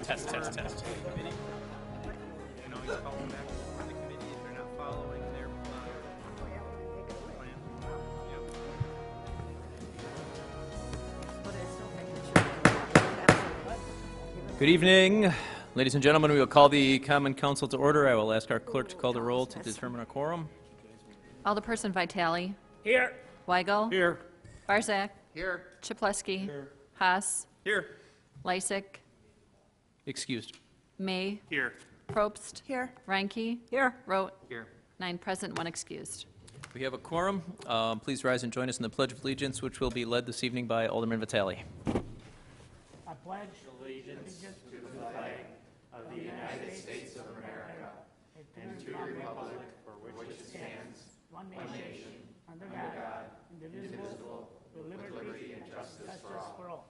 Test. You know, he's calling back from the committee if they're not following their plan. Good evening, ladies and gentlemen. We will call the Common Council to order. I will ask our clerk to call the roll to determine a quorum. Alderperson Vitale. Here. Weigel. Here. Barzak. Here. Chaplesky. Here. Haas. Here. Lysick. Excused. May. Here. Probst. Here. Reinke. Here. Roth. Here. 9 present, 1 excused. We have a quorum. Please rise and join us in the Pledge of Allegiance, which will be led this evening by Alderman Vitale. I pledge allegiance to the flag of the United States of America and to the republic for which it stands, one nation, under God, indivisible, with liberty and justice for all.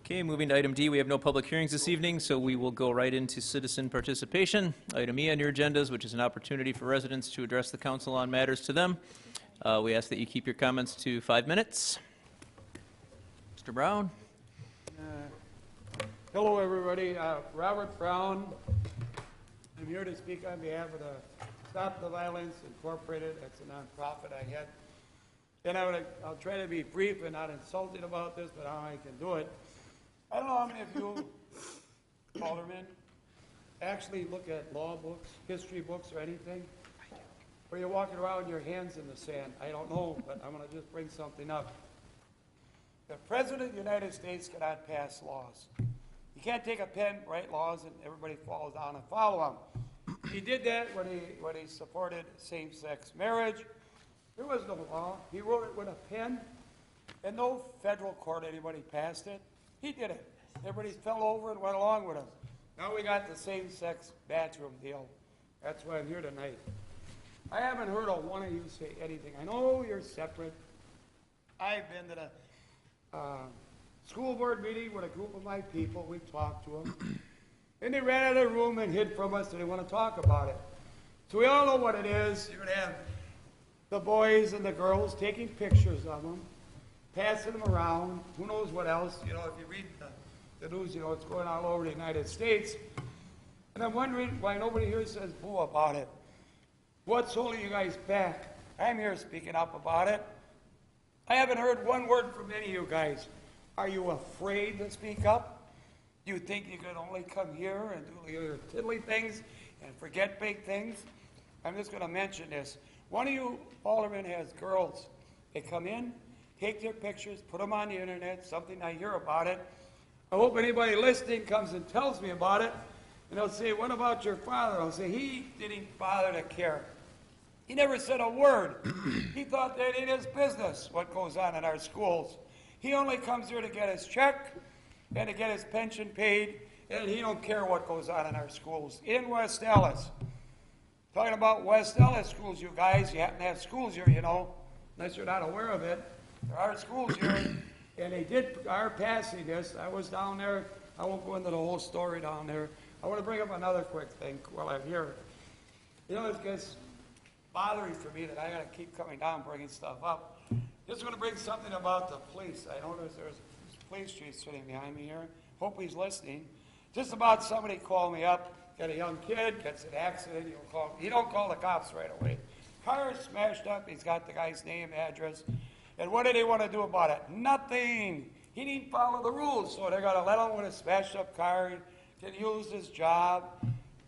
Okay, moving to item D, we have no public hearings this evening, so we will go right into citizen participation. Item E on your agendas, which is an opportunity for residents to address the council on matters to them. We ask that you keep your comments to 5 minutes. Mr. Brown. Hello, everybody. Robert Brown. I'm here to speak on behalf of the Stop the Violence Incorporated. That's a nonprofit I had. And I'll try to be brief and not insulting about this, but how I can do it. I don't know how many of you, aldermen, actually look at law books, history books, or anything. Or you're walking around with your hands in the sand. I don't know, but I'm going to just bring something up. The President of the United States cannot pass laws. You can't take a pen, write laws, and everybody falls down and follow them. He did that when he supported same-sex marriage. There was no law. He wrote it with a pen, and no federal court anybody passed it. He did it. Everybody fell over and went along with him. Now we got the same-sex bathroom deal. That's why I'm here tonight. I haven't heard of one of you say anything. I know you're separate. I've been to the school board meeting with a group of my people. We talked to them. Then they ran out of the room and hid from us, and they want to talk about it. So we all know what it is. You're going to have the boys and the girls taking pictures of them, passing them around. Who knows what else? You know, if you read the news, you know, it's going all over the United States. And I'm wondering why nobody here says boo about it. What's holding you guys back? I'm here speaking up about it. I haven't heard one word from any of you guys. Are you afraid to speak up? Do you think you could only come here and do your tiddly things and forget big things? I'm just going to mention this. One of you aldermen has girls. They come in, take their pictures, put them on the internet, something I hear about it. I hope anybody listening comes and tells me about it. And they'll say, what about your father? I'll say, he didn't bother to care. He never said a word. He thought that it is business, what goes on in our schools. He only comes here to get his check and to get his pension paid, and he don't care what goes on in our schools. In West Ellis. Talking about West Ellis schools, you guys, you happen to have schools here, you know, unless you're not aware of it. There are schools here, and they are passing this. I was down there. I won't go into the whole story down there. I want to bring up another quick thing while I'm here. You know, it gets bothering for me that I got to keep coming down bringing stuff up. Just want to bring something about the police. I noticed there's a police chief sitting behind me here. Hope he's listening. Just about somebody called me up, got a young kid, gets an accident, he don't call the cops right away. Car is smashed up, he's got the guy's name, address, and what did he want to do about it? Nothing. He didn't follow the rules, so they're going to let him with a smashed up car. He can use his job.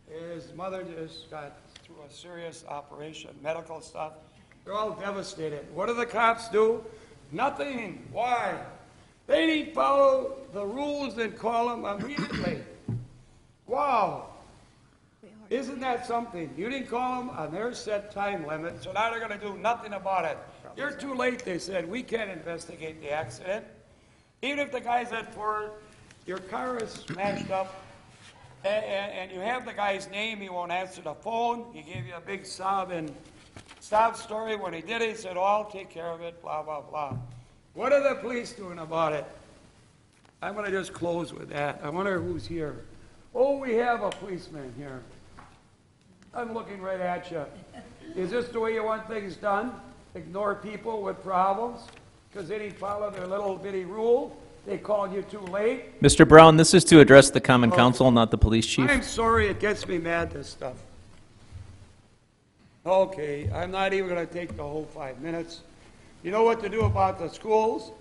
His mother just got through a serious operation, medical stuff. They're all devastated. What do the cops do? Nothing. Why? They didn't follow the rules and call them immediately. Wow. Isn't that something? You didn't call them on their set time limit, so now they're going to do nothing about it. You're too late, they said. We can't investigate the accident. Even if the guy's at fault, your car is smashed up, and you have the guy's name, he won't answer the phone. He gave you a big sob story. When he did it, he said, oh, I'll take care of it, blah, blah, blah. What are the police doing about it? I'm going to just close with that. I wonder who's here. Oh, we have a policeman here. I'm looking right at you. Is this the way you want things done? Ignore people with problems? because they didn't follow their little bitty rule. They called you too late. Mr. Brown, this is to address the common council, not the police chief. I'm sorry, it gets me mad, this stuff. Okay, I'm not even gonna take the whole 5 minutes. You know what to do about the schools?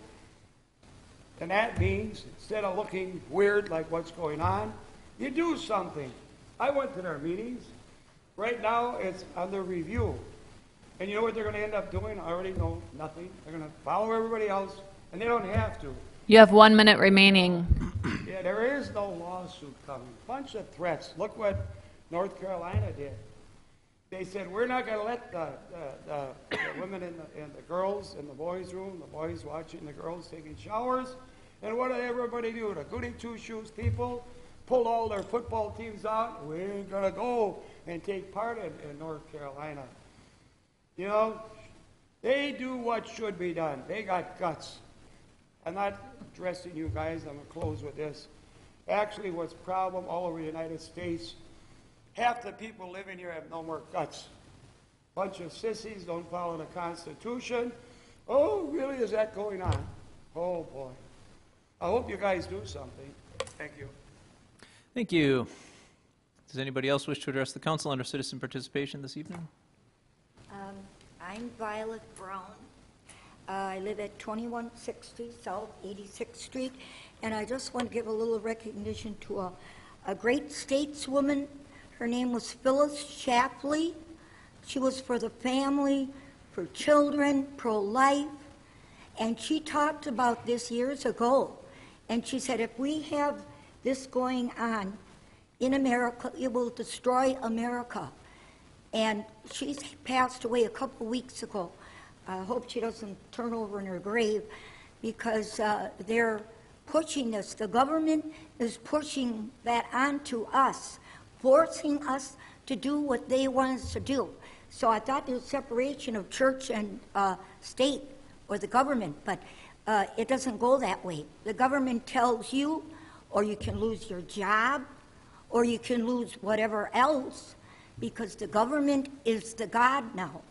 And that means, instead of looking weird like what's going on, you do something. I went to their meetings. Right now, it's under review. And you know what they're gonna end up doing? I already know, nothing. They're gonna follow everybody else, and they don't have to. You have 1 minute remaining. Yeah, there is no lawsuit coming. Bunch of threats. Look what North Carolina did. They said, we're not gonna let the women in the girls in the boys' room, the boys watching the girls taking showers. And what did everybody do? The goody two-shoes people pulled all their football teams out. We ain't gonna go and take part in North Carolina. You know, they do what should be done. They got guts. I'm not addressing you guys. I'm gonna close with this. Actually, what's the problem all over the United States? Half the people living here have no more guts. Bunch of sissies don't follow the Constitution. Oh, really? Is that going on? Oh, boy. I hope you guys do something. Thank you. Thank you. Does anybody else wish to address the council under citizen participation this evening? I'm Violet Brown. I live at 2160 South 86th Street, and I just want to give a little recognition to a great stateswoman. Her name was Phyllis Shapley. She was for the family, for children, pro-life, and she talked about this years ago. And she said, if we have this going on in America, it will destroy America. And she's passed away a couple weeks ago. I hope she doesn't turn over in her grave, because they're pushing this. The government is pushing that onto us, forcing us to do what they want us to do. So I thought there was separation of church and state, or the government, but it doesn't go that way. The government tells you, or you can lose your job, or you can lose whatever else, because the government is the God now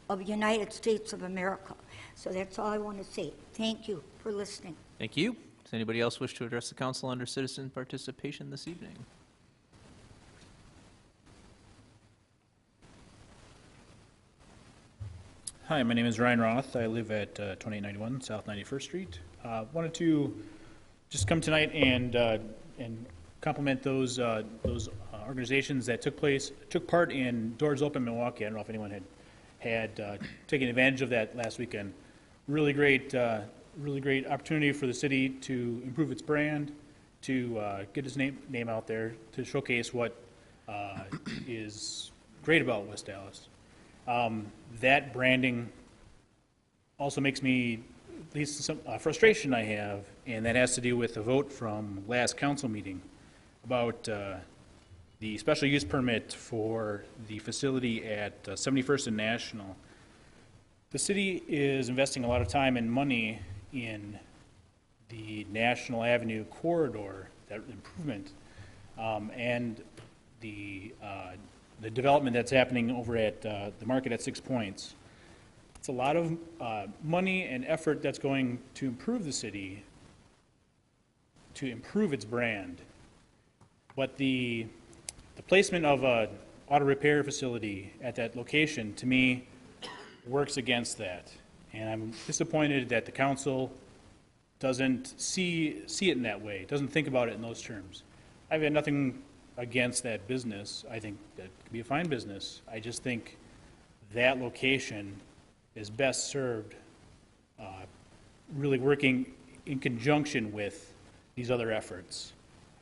of the United States of America. So that's all I want to say. Thank you for listening. Thank you. Does anybody else wish to address the council under citizen participation this evening? Hi, my name is Ryan Roth. I live at 2891 South 91st Street. Wanted to just come tonight and compliment those organizations that took part in Doors Open Milwaukee. I don't know if anyone had taken advantage of that last weekend. Really great opportunity for the city to improve its brand, to get its name out there, to showcase what is great about West Dallas. That branding also makes me, at least some frustration I have, and that has to do with the vote from last council meeting about the special use permit for the facility at 71st and National. The city is investing a lot of time and money in the National Avenue corridor, that improvement, and the development that's happening over at the market at 6 Points. It's a lot of money and effort that's going to improve the city, to improve its brand. But the placement of an auto repair facility at that location, to me, works against that. And I'm disappointed that the council doesn't see it in that way, doesn't think about it in those terms. I've had nothing against that business. I think that could be a fine business. I just think that location is best served really working in conjunction with these other efforts.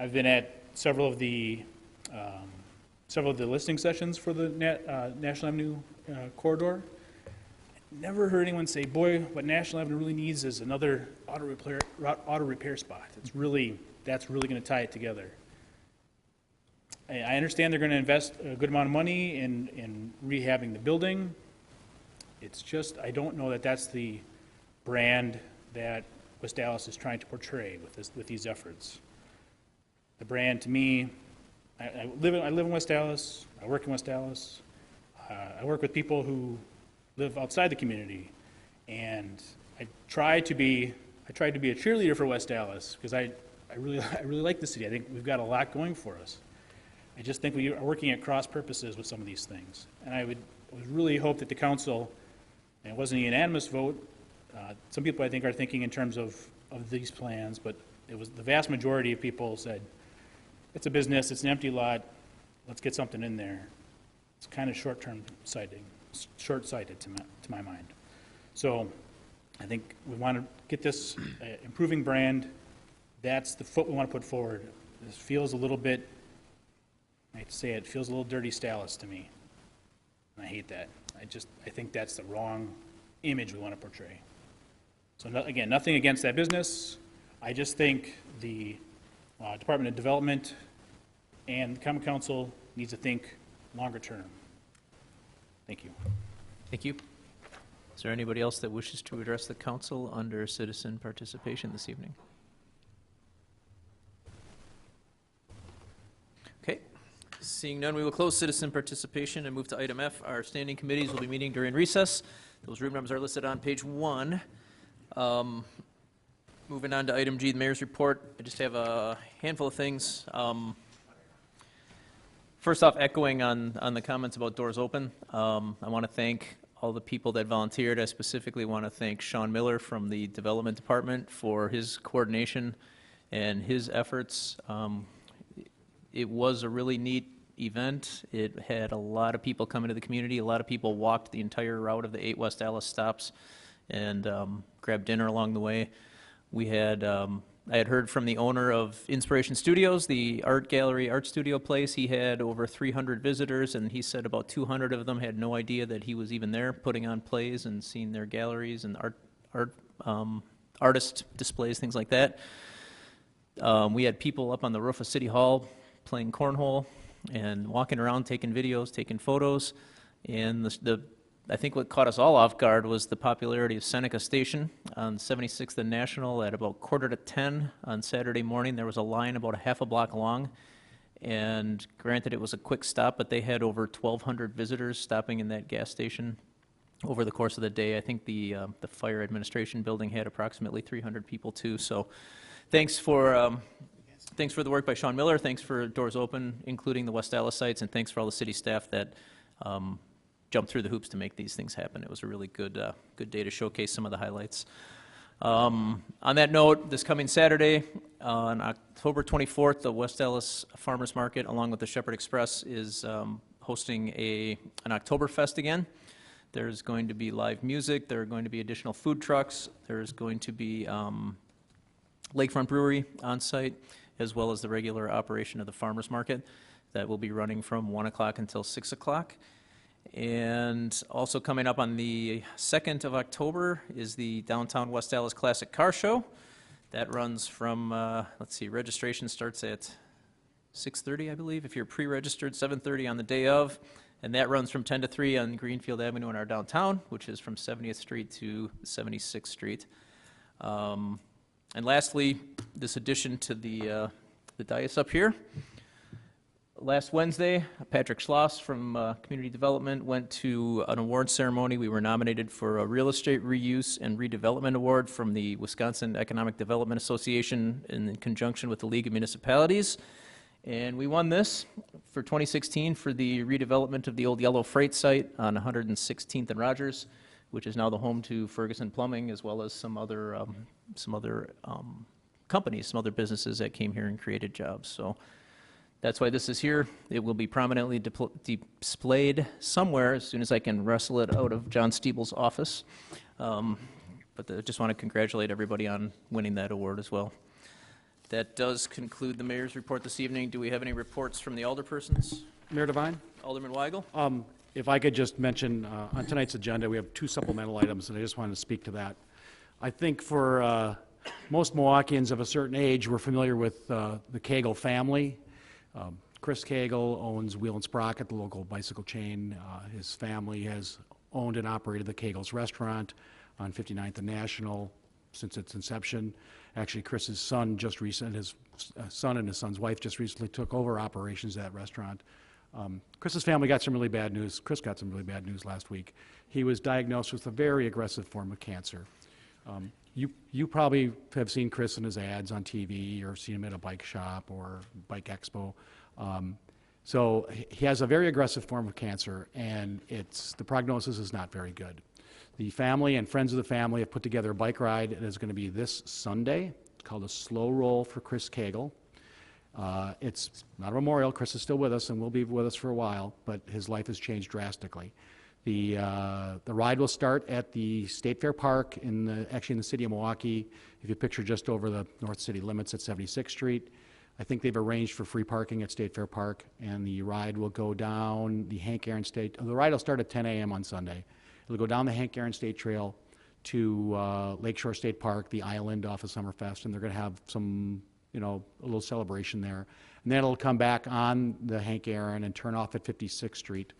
I've been at several of the listening sessions for the National Avenue corridor. Never heard anyone say, boy, what National Avenue really needs is another auto repair spot. That's really going to tie it together. I understand they're going to invest a good amount of money in rehabbing the building. It's just, I don't know that that's the brand that West Dallas is trying to portray with these efforts. The brand, to me, I live in West Dallas. I work in West Dallas. I work with people who live outside the community, and I tried to be a cheerleader for West Dallas because I really like the city. I think we've got a lot going for us. I just think we are working at cross purposes with some of these things. And I would really hope that the council, and it wasn't a unanimous vote, some people I think are thinking in terms of these plans, but it was the vast majority of people said, it's a business, it's an empty lot, let's get something in there. It's kind of short-sighted to my mind. So I think we want to get this improving brand. That's the foot we want to put forward. This feels a little bit, I hate to say it, feels a little dirty Dallas to me. And I hate that. I think that's the wrong image we want to portray. So again, nothing against that business. I just think the Department of Development and the Common Council needs to think longer term. Thank you. Thank you. Is there anybody else that wishes to address the council under citizen participation this evening? Okay. Seeing none, we will close citizen participation and move to item F. Our standing committees will be meeting during recess. Those room numbers are listed on page 1. Moving on to item G, the mayor's report. I just have a handful of things. First off, echoing on the comments about doors open, I want to thank all the people that volunteered. I specifically want to thank Sean Miller from the Development Department for his coordination and his efforts. It was a really neat event. It had a lot of people come into the community. A lot of people walked the entire route of the 8 West Dallas stops and grabbed dinner along the way. We had, I had heard from the owner of Inspiration Studios, the art gallery, art studio place. He had over 300 visitors, and he said about 200 of them had no idea that he was even there, putting on plays and seeing their galleries and artist displays, things like that. We had people up on the roof of City Hall playing cornhole and walking around, taking videos, taking photos. And I think what caught us all off guard was the popularity of Seneca Station on 76th and National at about 9:45 on Saturday morning. There was a line about a half a block long, and granted it was a quick stop, but they had over 1,200 visitors stopping in that gas station over the course of the day. I think the fire administration building had approximately 300 people too. So thanks for the work by Sean Miller. Thanks for Doors Open, including the West Dallas sites, and thanks for all the city staff that jumped through the hoops to make these things happen. It was a really good day to showcase some of the highlights. On that note, this coming Saturday, on October 24th, the West Dallas Farmers Market, along with the Shepherd Express, is hosting an Oktoberfest again. There's going to be live music. There are going to be additional food trucks. There's going to be Lakefront Brewery on site, as well as the regular operation of the Farmers Market that will be running from 1 o'clock until 6 o'clock. And also coming up on the 2nd of October is the Downtown West Dallas Classic Car Show. That runs from, registration starts at 6:30, I believe. If you're pre-registered, 7:30 on the day of. And that runs from 10 to 3 on Greenfield Avenue in our downtown, which is from 70th Street to 76th Street. And lastly, this addition to the dais up here. Last Wednesday, Patrick Schloss from Community Development went to an award ceremony. We were nominated for a Real Estate Reuse and Redevelopment Award from the Wisconsin Economic Development Association in conjunction with the League of Municipalities. And we won this for 2016 for the redevelopment of the old Yellow Freight site on 116th and Rogers, which is now the home to Ferguson Plumbing, as well as some other companies, some other businesses that came here and created jobs. So that's why this is here. It will be prominently displayed somewhere as soon as I can wrestle it out of John Stiebel's office. But I just want to congratulate everybody on winning that award as well. That does conclude the mayor's report this evening. Do we have any reports from the alderpersons? Mayor Devine? Alderman Weigel? If I could just mention, on tonight's agenda, we have 2 supplemental items, and I just wanted to speak to that. I think for most Milwaukeeans of a certain age, we're familiar with the Cagle family. Chris Cagle owns Wheel and Sprocket, the local bicycle chain. His family has owned and operated the Cagle's restaurant on 59th and National since its inception. Actually, Chris's son his son and his son's wife just recently took over operations of that restaurant. Chris's family got some really bad news. Chris got some really bad news last week. He was diagnosed with a very aggressive form of cancer. You probably have seen Chris in his ads on TV or seen him at a bike shop or bike expo. So he has a very aggressive form of cancer, and the prognosis is not very good. The family and friends of the family have put together a bike ride that is going to be this Sunday. It's called a Slow Roll for Chris Cagle. It's not a memorial. Chris is still with us and will be with us for a while, but his life has changed drastically. The ride will start at the State Fair Park actually in the city of Milwaukee. If you picture just over the North City limits at 76th Street, I think they've arranged for free parking at State Fair Park, and the ride will go down the Hank Aaron State. The ride will start at 10 a.m. on Sunday. It'll go down the Hank Aaron State Trail to Lakeshore State Park, the island off of Summerfest, and they're going to have some, a little celebration there. And then it'll come back on the Hank Aaron and turn off at 56th Street,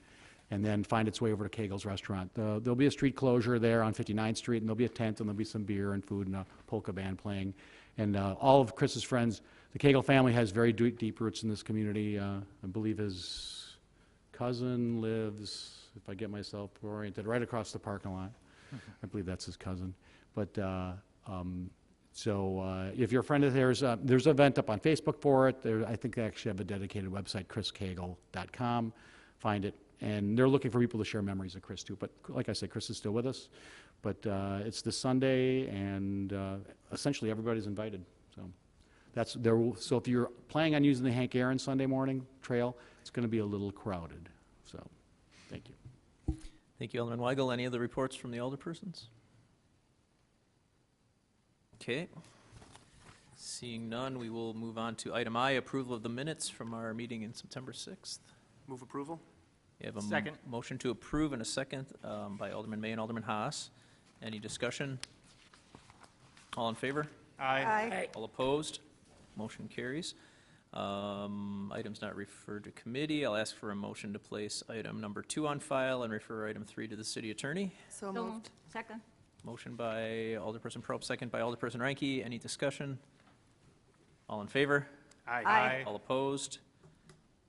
and then find its way over to Cagle's Restaurant. There'll be a street closure there on 59th Street, and there'll be a tent, and there'll be some beer and food and a polka band playing. And all of Chris's friends, the Cagle family has very deep roots in this community. I believe his cousin lives, if I get myself oriented, right across the parking lot. I believe that's his cousin. But if you're a friend of theirs, there's an event up on Facebook for it. I think they actually have a dedicated website, chriscagle.com. Find it. And they're looking for people to share memories of Chris, too. But like I said, Chris is still with us. But it's this Sunday, and essentially everybody's invited. So if you're planning on using the Hank Aaron Sunday morning trail, it's going to be a little crowded. So thank you. Thank you, Alderman Weigel. Any other reports from the alderpersons? Okay. Seeing none, we will move on to item I, approval of the minutes from our meeting in September 6th. Move approval? You have a Second. motion to approve and a second by Alderman May and Alderman Haas. Any discussion? All in favor? Aye. All opposed? Motion carries. Items not referred to committee. I'll ask for a motion to place item number 2 on file and refer item 3 to the city attorney. So moved. Second. Motion by Alderperson Probst, second by Alderperson Reinke. Any discussion? All in favor? Aye. All opposed?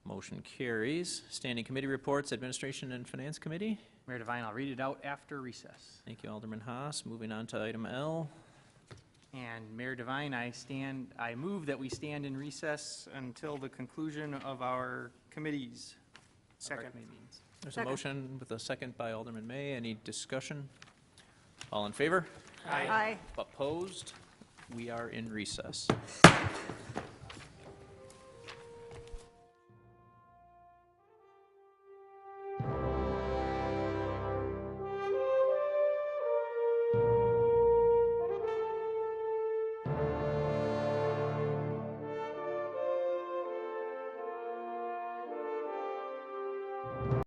Motion carries. Standing committee reports, Administration and Finance Committee. Mayor Devine, I'll read it out after recess. Thank you, Alderman Haas. Moving on to item L. And Mayor Devine, I move that we stand in recess until the conclusion of our committees. Second. There's a Second. motion with a second by Alderman May. Any discussion? All in favor? Aye. Opposed? We are in recess.